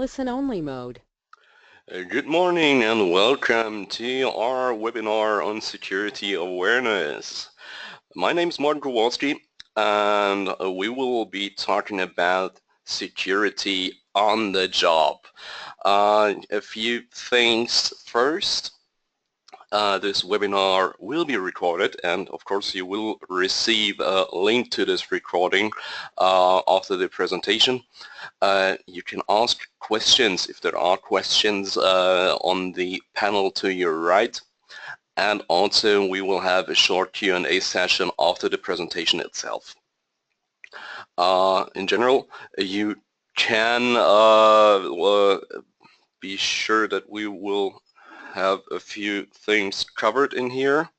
listen-only mode. Good morning and welcome to our webinar on security awareness. My name is Martin Kowalski and we will be talking about security on the job. A few things first. This webinar will be recorded, and of course you will receive a link to this recording after the presentation. You can ask questions if there are questions on the panel to your right, and also we will have a short Q&A session after the presentation itself. In general, you can be sure that we will have a few things covered in here.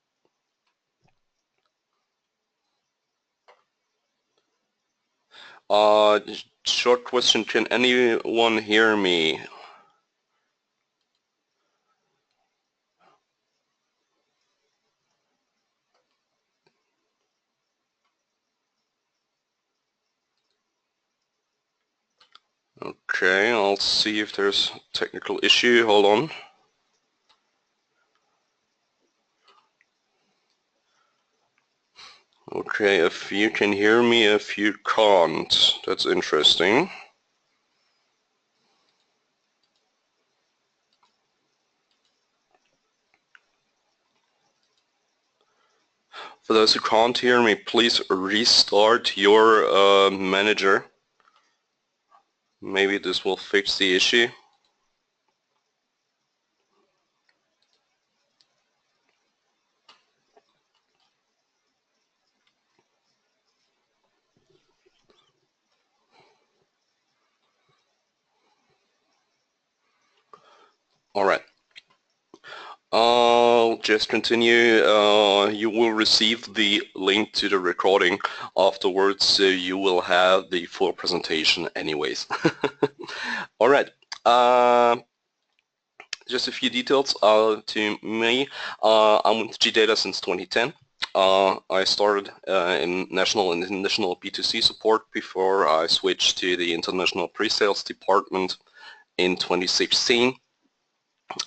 Short question, can anyone hear me? Okay, I'll see if there's a technical issue. Hold on. Okay, a few can hear me, a few can't. That's interesting. For those who can't hear me, please restart your manager. Maybe this will fix the issue. All right. I'll just continue. You will receive the link to the recording afterwards, so you will have the full presentation anyways. All right. Just a few details to me. I'm with GData since 2010. I started in national and international B2C support before I switched to the international pre-sales department in 2016.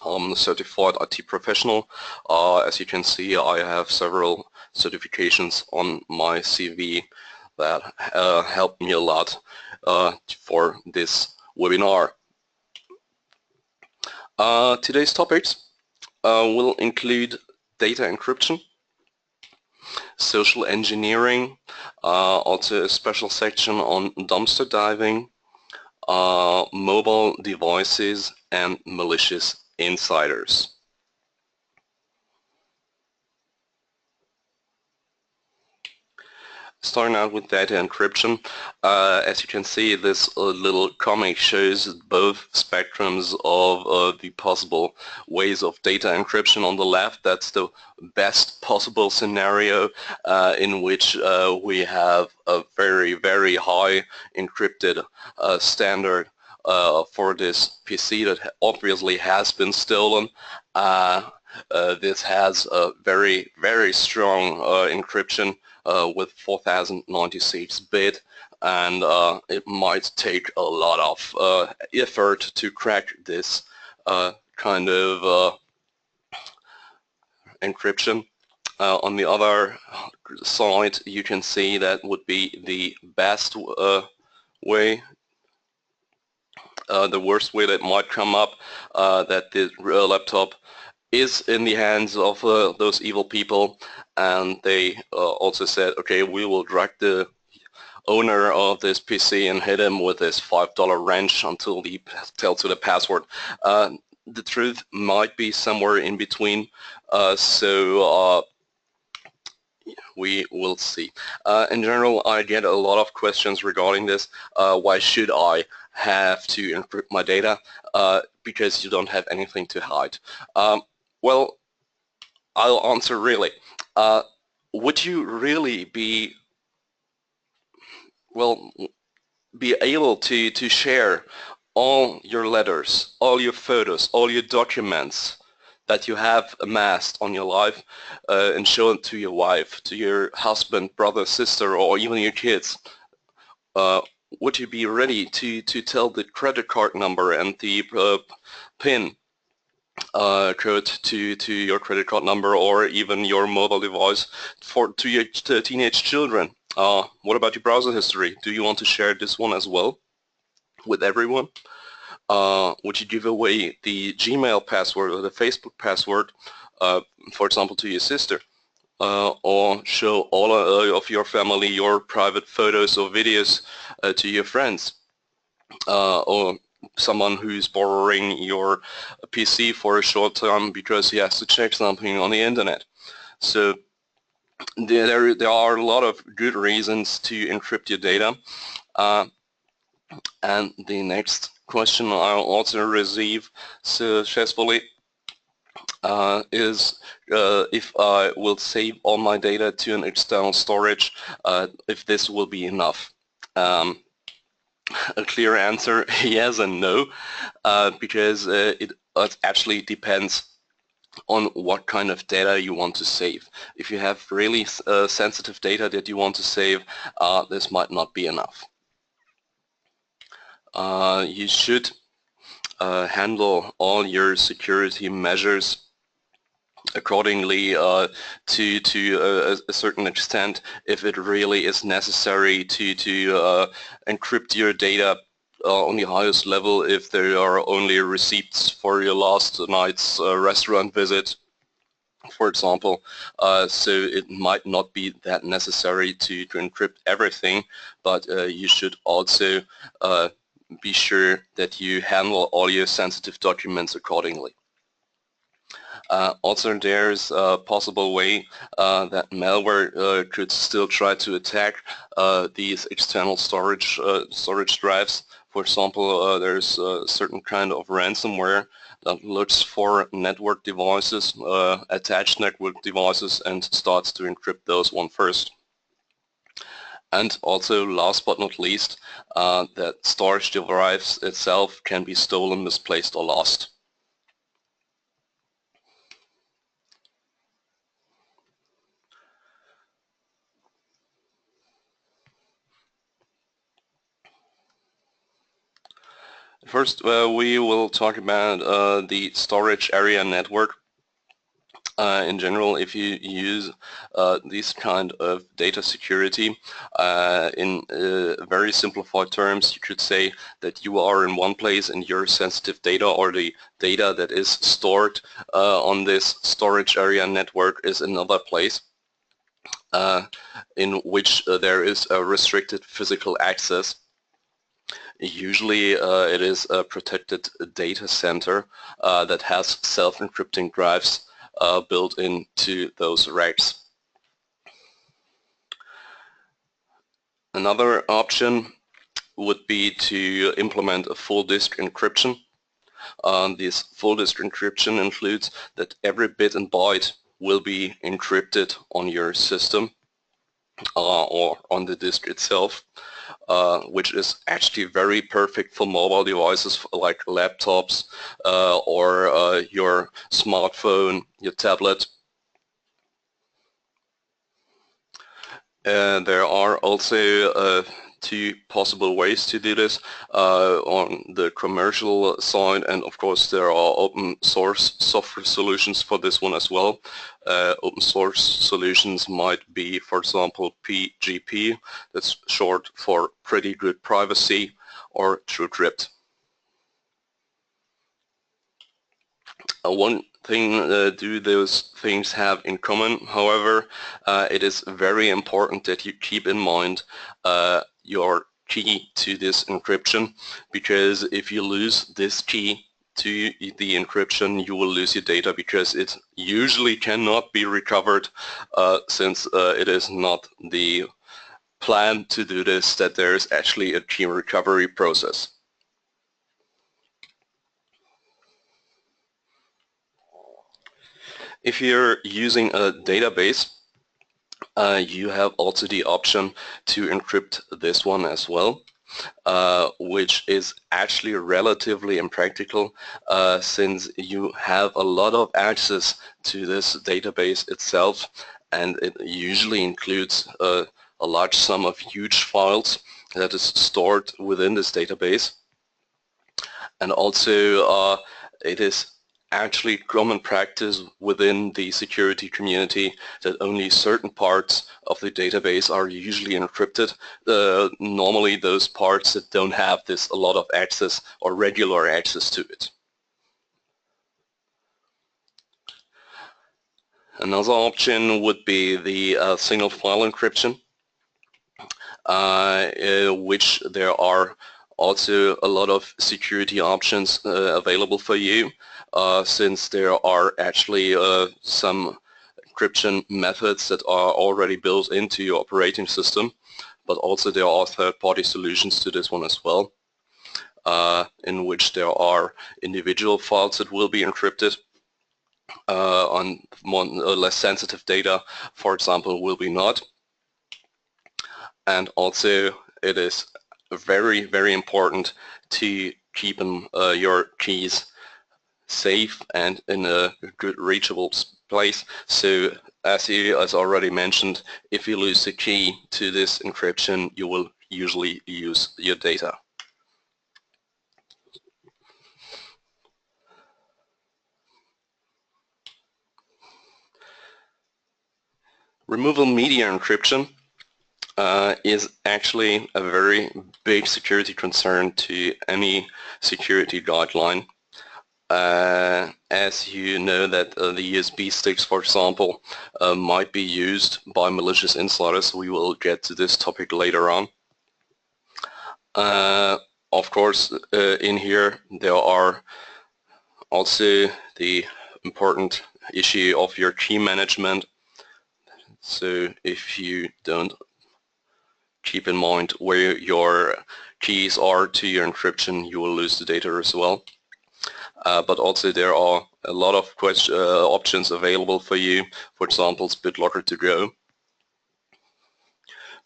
I'm a certified IT professional. As you can see, I have several certifications on my CV that helped me a lot for this webinar. Today's topics will include data encryption, social engineering, also a special section on dumpster diving, mobile devices, and malicious insiders. Starting out with data encryption, as you can see, this little comic shows both spectrums of the possible ways of data encryption. On the left, that's the best possible scenario in which we have a very, very high encrypted standard for this PC that obviously has been stolen. This has a very, very strong encryption with 4096 bit, and it might take a lot of effort to crack this kind of encryption. On the other side, you can see that would be the best way. The worst way that might come up, that the laptop is in the hands of those evil people, and they also said, okay, we will drag the owner of this PC and hit him with this $5 wrench until he tells you the password. The truth might be somewhere in between, so we will see. In general, I get a lot of questions regarding this. Why should I have to encrypt my data? Because you don't have anything to hide. Well, I'll answer really. Would you really be able to share all your letters, all your photos, all your documents that you have amassed on your life and show it to your wife, to your husband, brother, sister, or even your kids would you be ready to tell the credit card number and the PIN code to your credit card number, or even your mobile device to your teenage children? What about your browser history? Do you want to share this one as well with everyone? Would you give away the Gmail password or the Facebook password, for example, to your sister? Or show all of your family your private photos or videos to your friends? Or someone who's borrowing your PC for a short time because he has to check something on the internet. So there are a lot of good reasons to encrypt your data. And the next question I also receive successfully is if I will save all my data to an external storage, if this will be enough. A clear answer, yes and no, because it actually depends on what kind of data you want to save. If you have really sensitive data that you want to save, this might not be enough. You should handle all your security measures accordingly to a certain extent if it really is necessary to encrypt your data on the highest level, if there are only receipts for your last night's restaurant visit, for example. So it might not be that necessary to encrypt everything, but you should also be sure that you handle all your sensitive documents accordingly. Also, there's a possible way that malware could still try to attack these external storage drives. For example, there's a certain kind of ransomware that looks for network devices, attached network devices, and starts to encrypt those one first. And also, last but not least, that storage device itself can be stolen, misplaced, or lost. First, we will talk about the storage area network. In general, if you use this kind of data security, in very simplified terms, you could say that you are in one place and your sensitive data, or the data that is stored on this storage area network, is another place in which there is a restricted physical access. Usually it is a protected data center that has self-encrypting drives built into those racks. Another option would be to implement a full disk encryption. This full disk encryption includes that every bit and byte will be encrypted on your system or on the disk itself, which is actually very perfect for mobile devices like laptops or your smartphone, your tablet. There are also two possible ways to do this on the commercial side, and of course there are open source software solutions for this one as well. Open source solutions might be, for example, PGP, that's short for Pretty Good Privacy, or TrueCrypt. One thing do those things have in common, however, it is very important that you keep in mind your key to this encryption, because if you lose this key to the encryption, you will lose your data, because it usually cannot be recovered since it is not the plan to do this, that there is actually a key recovery process. If you're using a database, you have also the option to encrypt this one as well, which is actually relatively impractical since you have a lot of access to this database itself, and it usually includes a large sum of huge files that is stored within this database. And also it is actually common practice within the security community that only certain parts of the database are usually encrypted. Normally those parts that don't have a lot of access or regular access to it. Another option would be the single file encryption, which there are also a lot of security options available for you, since there are actually some encryption methods that are already built into your operating system, but also there are third-party solutions to this one as well, in which there are individual files that will be encrypted. On more or less sensitive data, for example, will be not. And also it is very, very important to keep your keys safe and in a good reachable place. So as already mentioned, if you lose the key to this encryption, you will usually lose your data. Removable media encryption is actually a very big security concern to any security guideline. As you know that the USB sticks, for example, might be used by malicious insiders. We will get to this topic later on. Of course, in here there are also the important issue of your key management. So if you don't keep in mind where your keys are to your encryption, you will lose the data as well. But also there are a lot of options available for you, for example, BitLocker to go.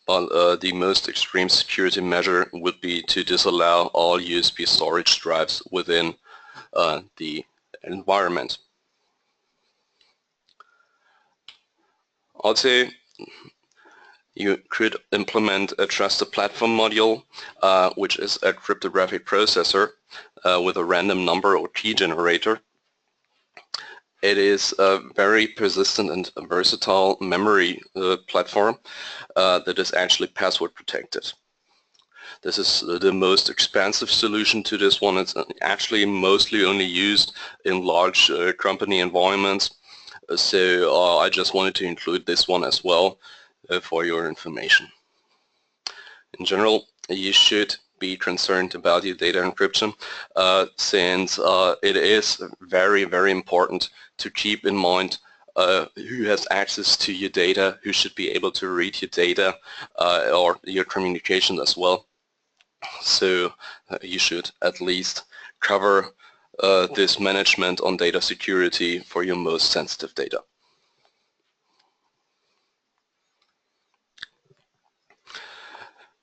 But the most extreme security measure would be to disallow all USB storage drives within the environment. Also, you could implement a trusted platform module, which is a cryptographic processor with a random number or key generator. It is a very persistent and versatile memory platform that is actually password protected. This is the most expensive solution to this one. It's actually mostly only used in large company environments. So I just wanted to include this one as well for your information. In general, you should be concerned about your data encryption since it is very, very important to keep in mind who has access to your data, who should be able to read your data or your communication as well. So you should at least cover this management on data security for your most sensitive data.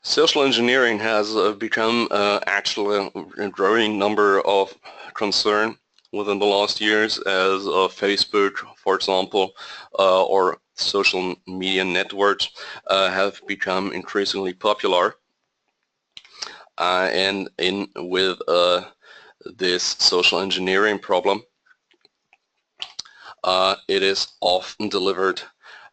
Social engineering has become actually a growing number of concern within the last years as Facebook, for example, or social media networks have become increasingly popular. And with this social engineering problem, it is often delivered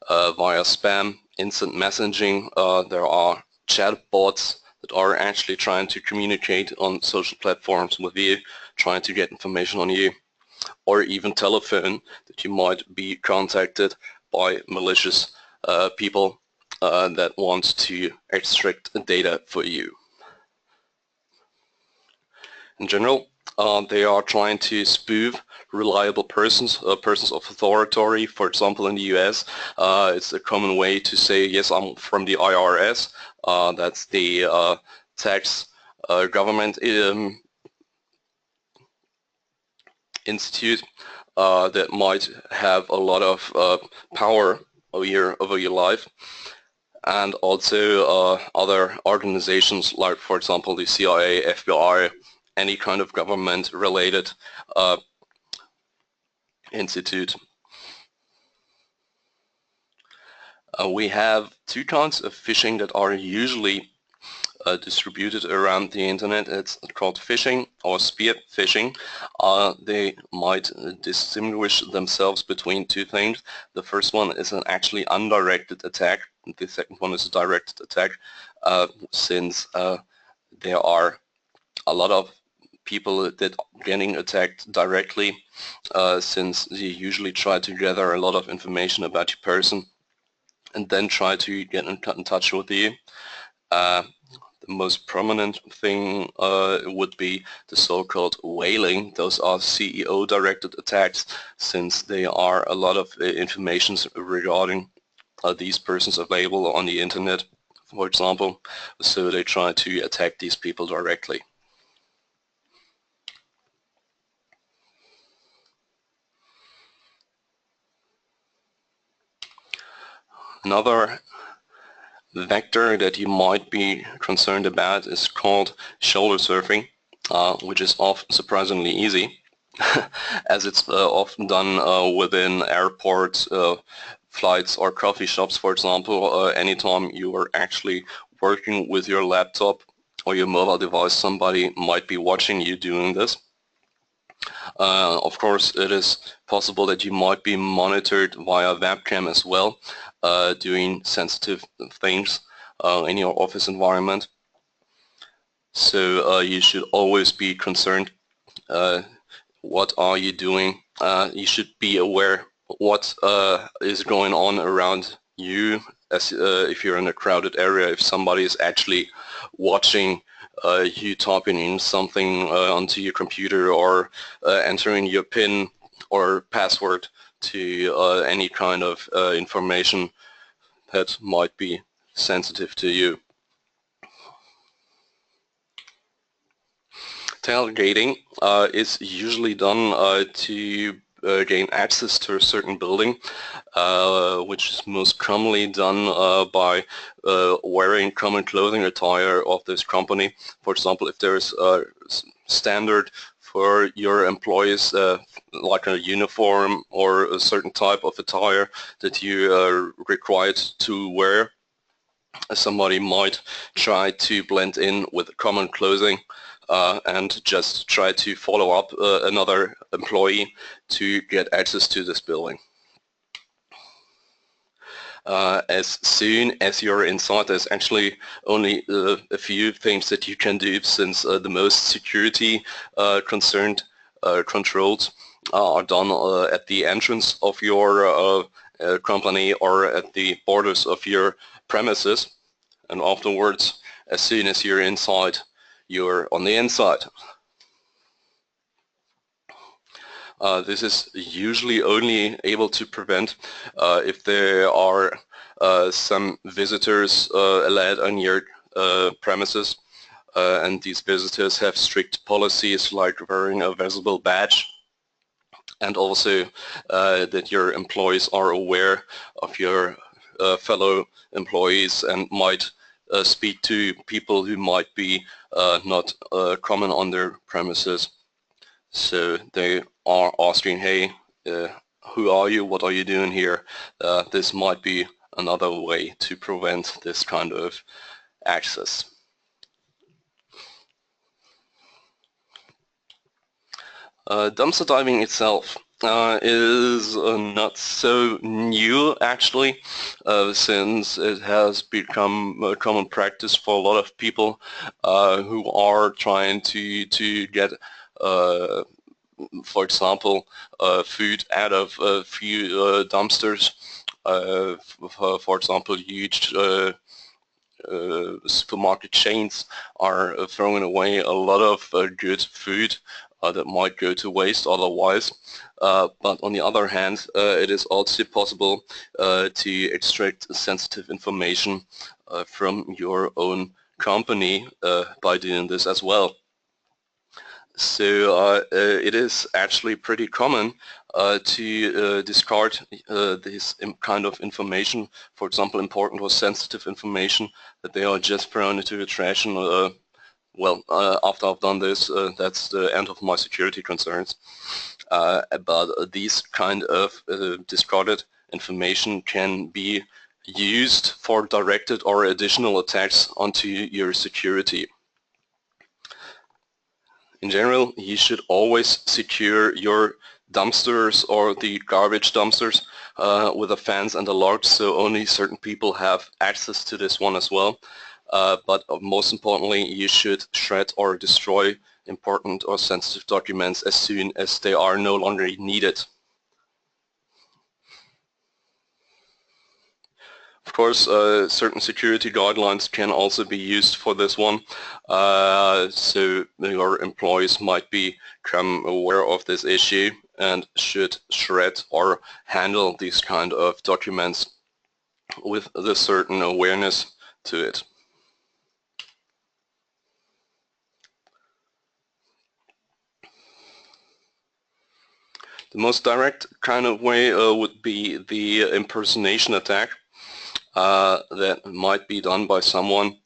via spam, instant messaging. There are chatbots that are actually trying to communicate on social platforms with you, trying to get information on you, or even telephone that you might be contacted by malicious people that want to extract data for you. In general, they are trying to spoof reliable persons, persons of authority. For example, in the US, it's a common way to say, yes, I'm from the IRS. That's the tax government institute that might have a lot of power over your life. And also other organizations like, for example, the CIA, FBI, any kind of government-related institute. We have two kinds of phishing that are usually distributed around the internet. It's called phishing or spear phishing. They might distinguish themselves between two things. The first one is an actually undirected attack. The second one is a directed attack, since there are a lot of people that are getting attacked directly, since you usually try to gather a lot of information about your person and then try to get in touch with you. The most prominent thing would be the so-called whaling. Those are CEO-directed attacks, since there are a lot of information regarding these persons available on the internet, for example, so they try to attack these people directly. Another vector that you might be concerned about is called shoulder surfing, which is often surprisingly easy, as it's often done within airports, flights, or coffee shops, for example. Anytime you are actually working with your laptop or your mobile device, somebody might be watching you doing this. Of course, it is possible that you might be monitored via webcam as well, doing sensitive things in your office environment. So you should always be concerned. What are you doing? You should be aware what is going on around you, as if you're in a crowded area, if somebody is actually watching you typing in something onto your computer, or entering your PIN or password to any kind of information that might be sensitive to you. Tailgating is usually done to gain access to a certain building, which is most commonly done by wearing common clothing attire of this company. For example, if there's a standard for your employees, like a uniform or a certain type of attire that you are required to wear, somebody might try to blend in with common clothing and just try to follow up another employee to get access to this building. As soon as you're inside, there's actually only a few things that you can do, since the most security concerned controls are done at the entrance of your company or at the borders of your premises, and afterwards, as soon as you're inside, you're on the inside. This is usually only able to prevent if there are some visitors allowed on your premises, and these visitors have strict policies like wearing a visible badge, and also that your employees are aware of your fellow employees and might speak to people who might be not common on their premises. So they are asking, hey, who are you? What are you doing here? This might be another way to prevent this kind of access. Dumpster diving itself is not so new, actually, since it has become a common practice for a lot of people who are trying to get, for example, food out of a few dumpsters. For example, huge supermarket chains are throwing away a lot of good food that might go to waste otherwise. But on the other hand, it is also possible to extract sensitive information from your own company by doing this as well. So it is actually pretty common to discard this kind of information, for example, important or sensitive information, that they are just thrown into the trash. And well, after I've done this, that's the end of my security concerns. But these kind of discarded information can be used for directed or additional attacks onto your security. In general, you should always secure your dumpsters or the garbage dumpsters with a fence and a lock, so only certain people have access to this one as well. But most importantly, you should shred or destroy important or sensitive documents as soon as they are no longer needed. Of course, certain security guidelines can also be used for this one, so your employees might become aware of this issue and should shred or handle these kind of documents with a certain awareness to it. The most direct kind of way would be the impersonation attack. That might be done by someone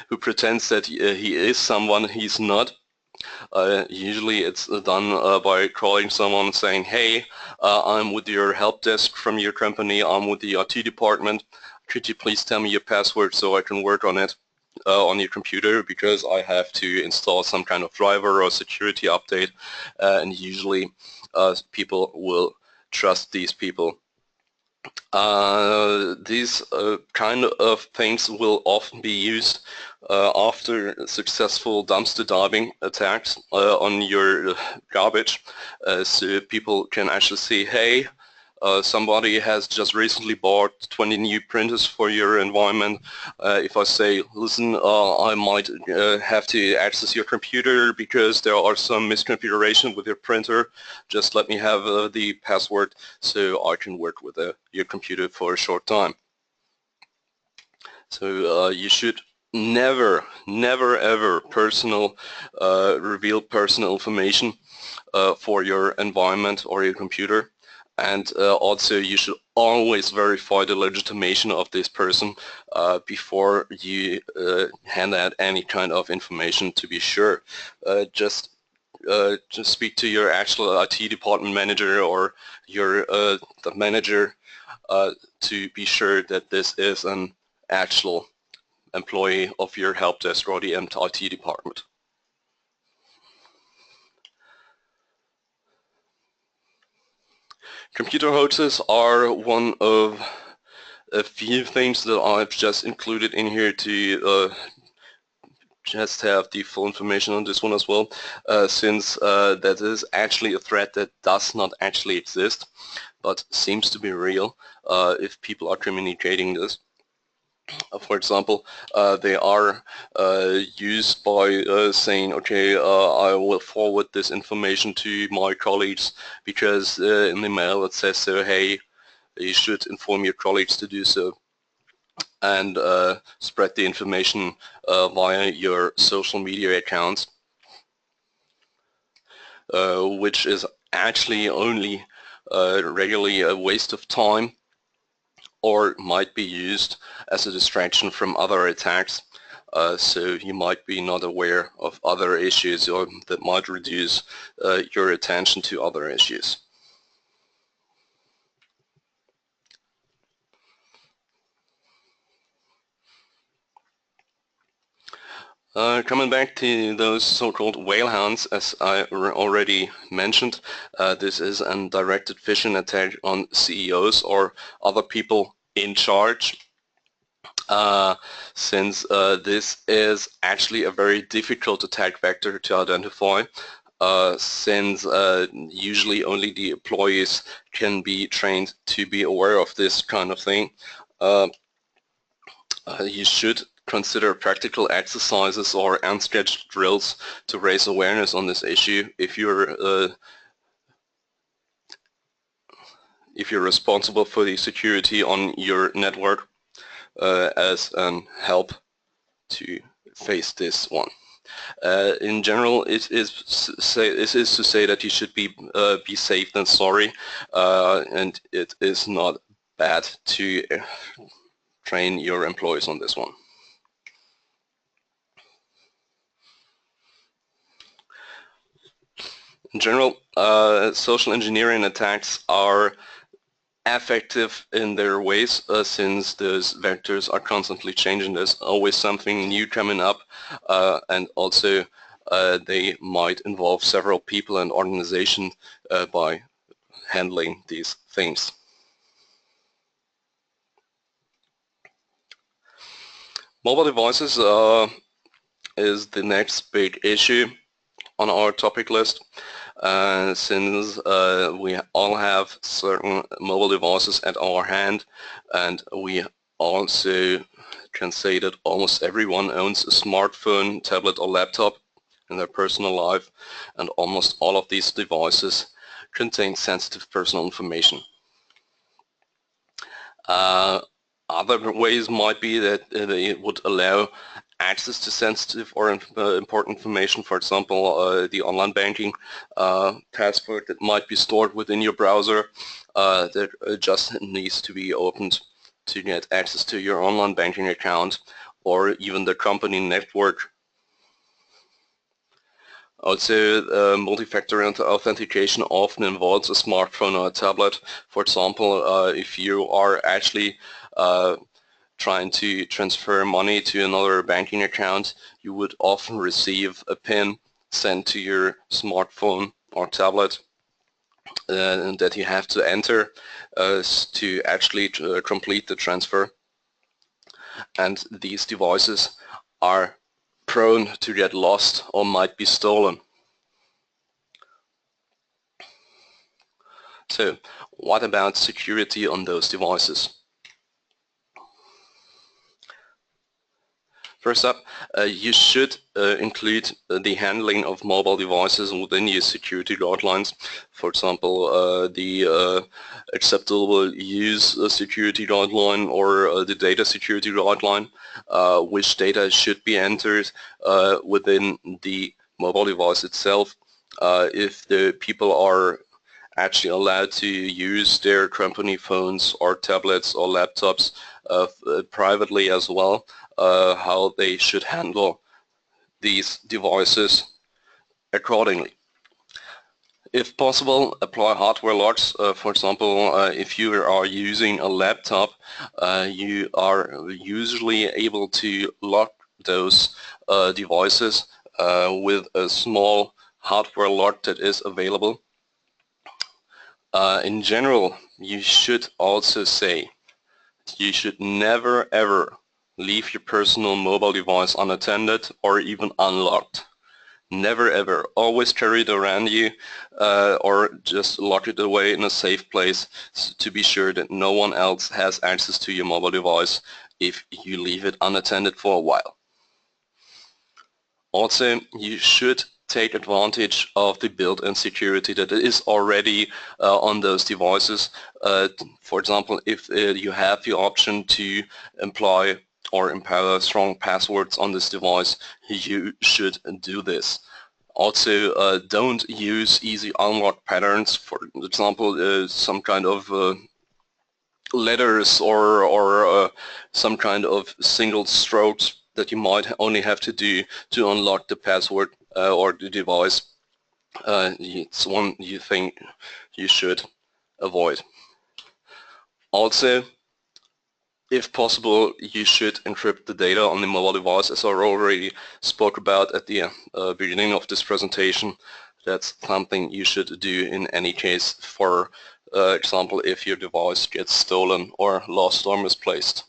who pretends that he is someone he's not. Usually it's done by calling someone saying, hey, I'm with your help desk from your company, I'm with the IT department, could you please tell me your password so I can work on it on your computer, because I have to install some kind of driver or security update, and usually people will trust these people. These kind of things will often be used after successful dumpster diving attacks on your garbage, so people can actually see, hey, somebody has just recently bought 20 new printers for your environment. If I say, listen, I might have to access your computer because there are some misconfiguration with your printer, just let me have the password so I can work with your computer for a short time. So you should never ever reveal personal information for your environment or your computer. And also you should always verify the legitimation of this person before you hand out any kind of information, to be sure. Just speak to your actual IT department manager or your the manager to be sure that this is an actual employee of your help desk or the IT department. Computer hoaxes are one of a few things that I've just included in here to just have the full information on this one as well, since that is actually a threat that does not actually exist, but seems to be real if people are communicating this. For example, they are used by saying, okay, I will forward this information to my colleagues because in the mail it says so, hey, you should inform your colleagues to do so, and spread the information via your social media accounts, which is actually only regularly a waste of time, or might be used as a distraction from other attacks, so you might be not aware of other issues, or that might reduce your attention to other issues. Coming back to those so-called whale hounds, as I already mentioned, this is a directed phishing attack on CEOs or other people in charge, since this is actually a very difficult attack vector to identify, since usually only the employees can be trained to be aware of this kind of thing. You should consider practical exercises or unscheduled drills to raise awareness on this issue if you're responsible for the security on your network, as a help to face this one. In general, it is to say that you should be safe than sorry, and it is not bad to train your employees on this one. In general, social engineering attacks are effective in their ways, since those vectors are constantly changing. There's always something new coming up, and also they might involve several people and organizations by handling these things. Mobile devices is the next big issue on our topic list. Since we all have certain mobile devices at our hand, and we also can say that almost everyone owns a smartphone, tablet or laptop in their personal life, and almost all of these devices contain sensitive personal information. Other ways might be that it would allow access to sensitive or important information, for example, the online banking password that might be stored within your browser that just needs to be opened to get access to your online banking account, or even the company network. Also, multi-factor authentication often involves a smartphone or a tablet. For example, if you are actually trying to transfer money to another banking account, you would often receive a PIN sent to your smartphone or tablet that you have to enter to actually complete the transfer. And these devices are prone to get lost or might be stolen. So, what about security on those devices? First up, you should include the handling of mobile devices within your security guidelines. For example, the acceptable use security guideline, or the data security guideline, which data should be entered within the mobile device itself. If the people are actually allowed to use their company phones or tablets or laptops privately as well, how they should handle these devices accordingly. If possible, apply hardware locks. For example, if you are using a laptop, you are usually able to lock those devices with a small hardware lock that is available. In general, you should also say you should never ever leave your personal mobile device unattended or even unlocked. Never ever. Always carry it around you, or just lock it away in a safe place to be sure that no one else has access to your mobile device if you leave it unattended for a while. Also, you should take advantage of the built-in security that is already on those devices. For example, if you have the option to employ or empower strong passwords on this device, you should do this. Also, don't use easy unlock patterns. For example, some kind of letters or some kind of single strokes that you might only have to do to unlock the password or the device. It's one you think you should avoid. Also, if possible, you should encrypt the data on the mobile device, as I already spoke about at the beginning of this presentation. That's something you should do in any case. For example, if your device gets stolen or lost or misplaced.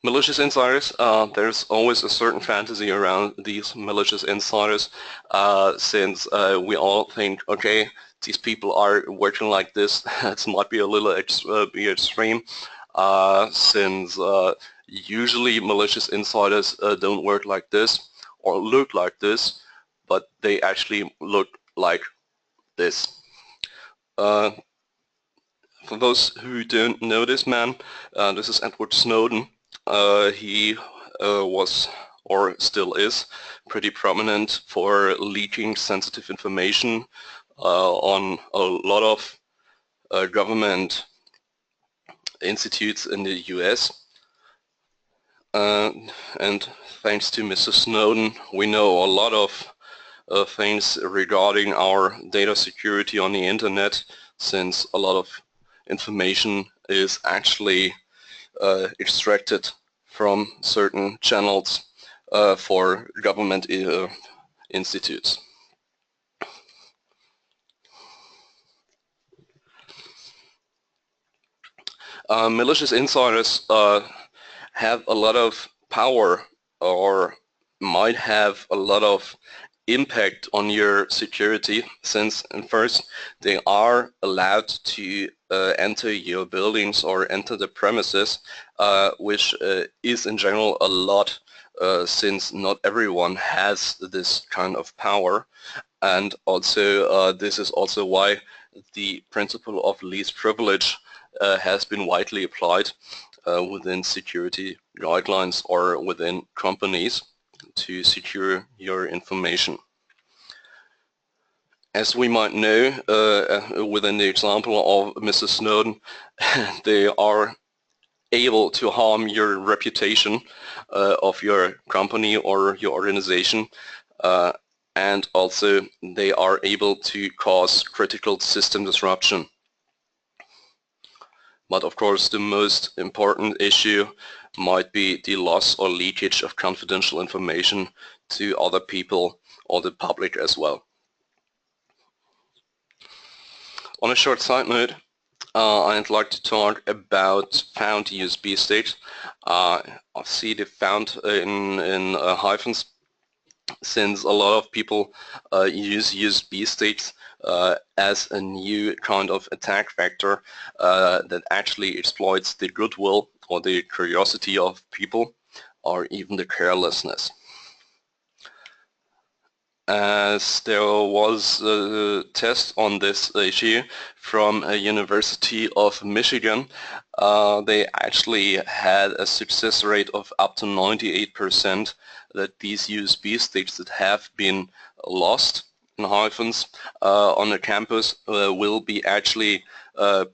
Malicious insiders, there's always a certain fantasy around these malicious insiders, since we all think, okay, these people are working like this. It might be a little extreme, since usually malicious insiders don't work like this or look like this, but they actually look like this. For those who don't know this man, this is Edward Snowden. He was, or still is, pretty prominent for leaking sensitive information on a lot of government institutes in the US. and thanks to Mr. Snowden, we know a lot of things regarding our data security on the internet, since a lot of information is actually extracted from certain channels for government institutes. Malicious insiders have a lot of power, or might have a lot of impact on your security, since first they are allowed to enter your buildings or enter the premises, which is in general a lot, since not everyone has this kind of power. And also this is also why the principle of least privilege has been widely applied within security guidelines or within companies to secure your information. As we might know, within the example of Mr. Snowden, they are able to harm your reputation of your company or your organization, and also they are able to cause critical system disruption. But of course the most important issue might be the loss or leakage of confidential information to other people or the public as well. On a short side note, I'd like to talk about found USB sticks. I see the found in hyphens, since a lot of people use USB sticks as a new kind of attack vector that actually exploits the goodwill or the curiosity of people, or even the carelessness. As there was a test on this issue from a University of Michigan, they actually had a success rate of up to 98% that these USB sticks that have been lost in hyphens on the campus will be actually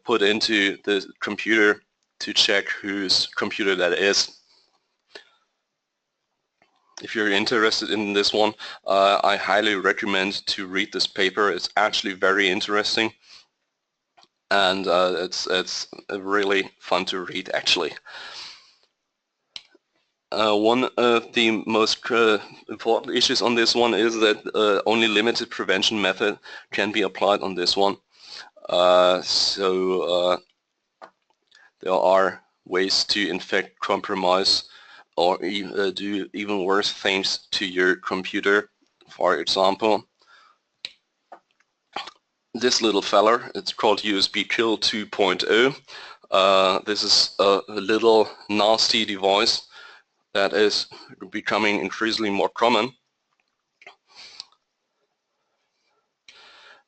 put into the computer to check whose computer that is. If you're interested in this one, I highly recommend to read this paper. It's actually very interesting, and it's really fun to read actually. One of the most important issues on this one is that only limited prevention method can be applied on this one. So there are ways to infect, compromise, or do even worse things to your computer. For example, this little feller, it's called USB Kill 2.0. This is a little nasty device that is becoming increasingly more common.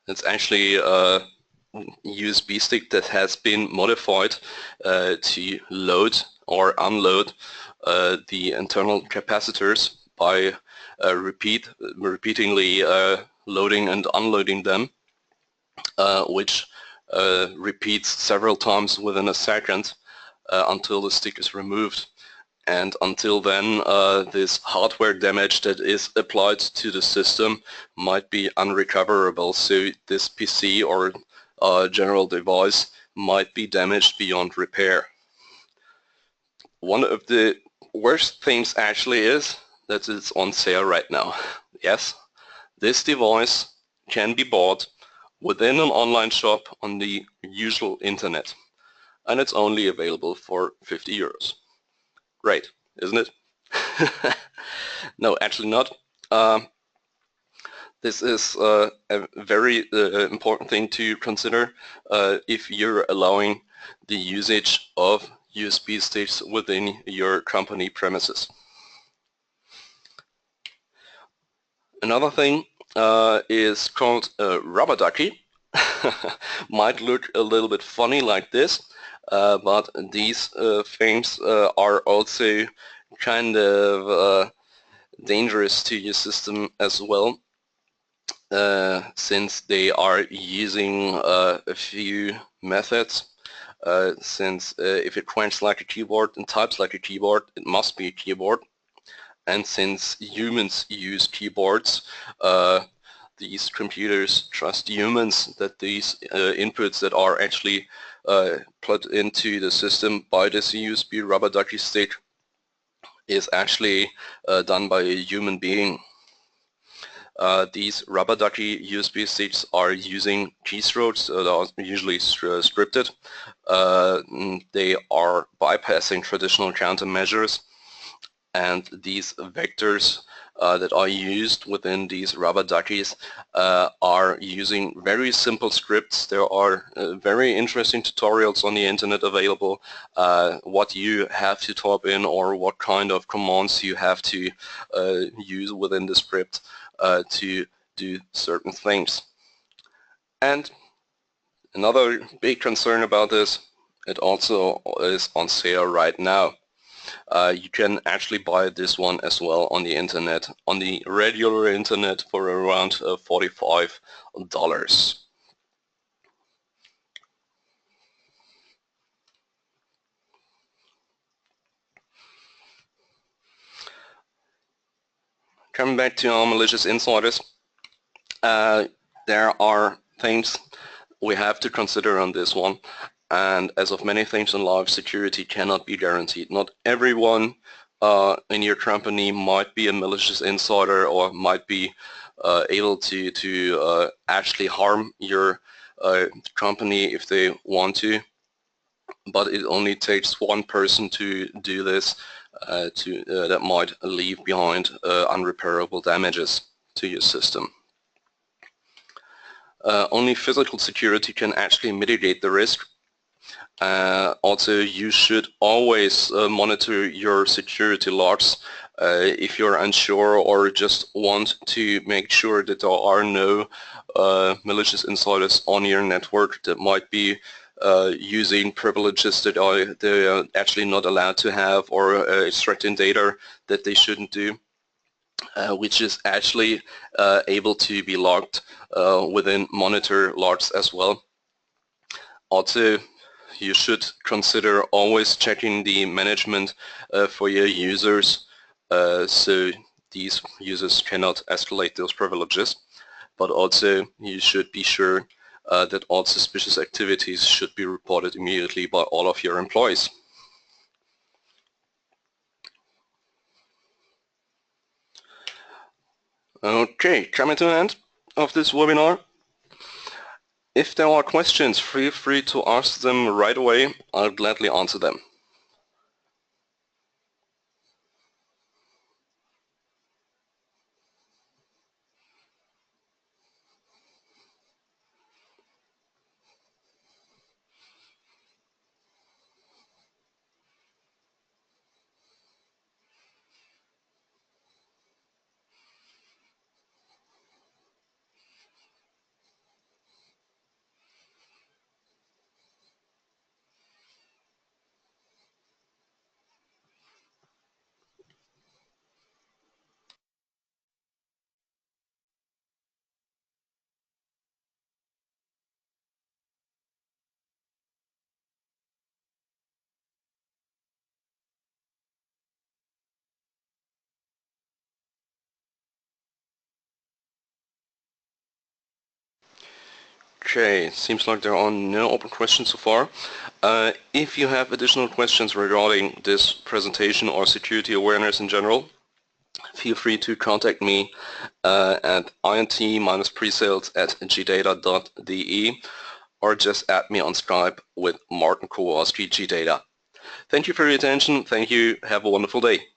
It's actually a USB stick that has been modified to load or unload the internal capacitors by repeatedly loading and unloading them, which repeats several times within a second until the stick is removed. And until then, this hardware damage that is applied to the system might be unrecoverable. So this PC or general device might be damaged beyond repair. One of the worst things actually is that it's on sale right now. Yes, this device can be bought within an online shop on the usual internet, and it's only available for 50 euros. Great, isn't it? No, actually not. This is a very important thing to consider if you're allowing the usage of USB sticks within your company premises. Another thing is called rubber ducky. Might look a little bit funny like this, but these things are also kind of dangerous to your system as well, since they are using a few methods since if it quenches like a keyboard and types like a keyboard, it must be a keyboard. And since humans use keyboards, these computers trust humans that these inputs that are actually plugged into the system by this USB rubber ducky stick is actually done by a human being. These rubber ducky USB sticks are using keystrokes that are usually scripted. They are bypassing traditional countermeasures, and these vectors that are used within these rubber duckies are using very simple scripts. There are very interesting tutorials on the internet available, what you have to type in or what kind of commands you have to use within the script to do certain things. And another big concern about this, it also is on sale right now. You can actually buy this one as well on the internet, on the regular internet, for around $45. Coming back to our malicious insiders, there are things we have to consider on this one. And as of many things in life, security cannot be guaranteed. Not everyone in your company might be a malicious insider or might be able to actually harm your company if they want to. But it only takes one person to do this that might leave behind unrepairable damages to your system. Only physical security can actually mitigate the risk. Also, you should always monitor your security logs if you're unsure or just want to make sure that there are no malicious insiders on your network that might be using privileges that they're actually not allowed to have, or extracting data that they shouldn't do, which is actually able to be logged within monitor logs as well. Also, you should consider always checking the management for your users, so these users cannot escalate those privileges. But also you should be sure that all suspicious activities should be reported immediately by all of your employees. Okay, coming to the end of this webinar. If there are questions, feel free to ask them right away. I'll gladly answer them. Okay, seems like there are no open questions so far. If you have additional questions regarding this presentation or security awareness in general, feel free to contact me at int-presales@gdata.de, or just add me on Skype with Martin Kowalski, GData. Thank you for your attention. Thank you. Have a wonderful day.